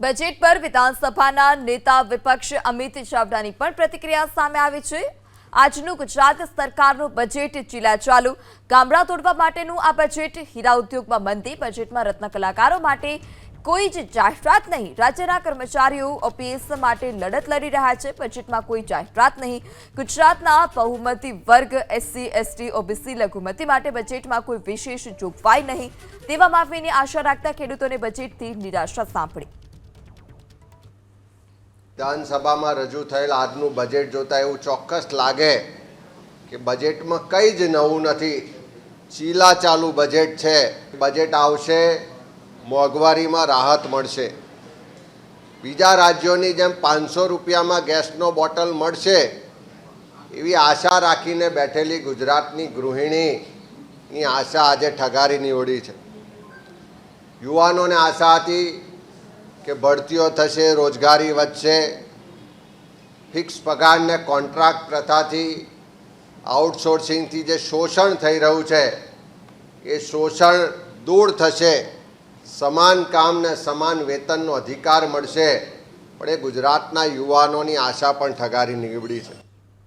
Budget પર વિધાનસભાના નેતા વિપક્ષ અમિત ચાવડાની પણ પ્રતિક્રિયા સામે આવી છે। આજનું ગુજરાત સરકારનું બજેટ ચીલાચાલુ, ગામડા તોડવા માટેનું આ બજેટ, હીરા ઉદ્યોગમાં મંદી, બજેટમાં રત્ન કલાકારો માટે કોઈ જ જાહેરાત નહીં, રાજ્યના કર્મચારીઓ ઓપીએસ માટે લડત લડી રહ્યા છે, બજેટમાં કોઈ જાહેરાત નહીં, ગુજરાતના બહુમતી વર્ગ એસસી એસટી ઓબીસી લઘુમતી માટે બજેટમાં કોઈ વિશેષ જોગવાઈ નહીં તેવા માફીની આશા રાખતા ખેડૂતોને બજેટથી નિરાશા સાંપડી। વિધાનસભામાં રજૂ થયેલ આજનું બજેટ જોતા એવું ચોક્કસ લાગે કે બજેટમાં કંઈ જ નવું નથી, ચીલા ચાલુ બજેટ છે। બજેટ આવશે, મોંઘવારીમાં રાહત મળશે, બીજા રાજ્યોની જેમ 500 રૂપિયામાં ગેસનો બોટલ મળશે એવી આશા રાખીને બેઠેલી ગુજરાતની ગૃહિણીની આશા આજે ઠગારી નીવડી છે। યુવાનોને આશા હતી કે ભરતીઓ થશે, રોજગારી વધશે, ફિક્સ પગારને કોન્ટ્રાક્ટ પ્રથાથી, આઉટસોર્સિંગથી જે શોષણ થઈ રહ્યું છે એ શોષણ દૂર થશે, સમાન કામ ને સમાન વેતનનો અધિકાર મળશે, પણ એ ગુજરાતના યુવાનોની આશા પણ ઠગારી નીવડી છે।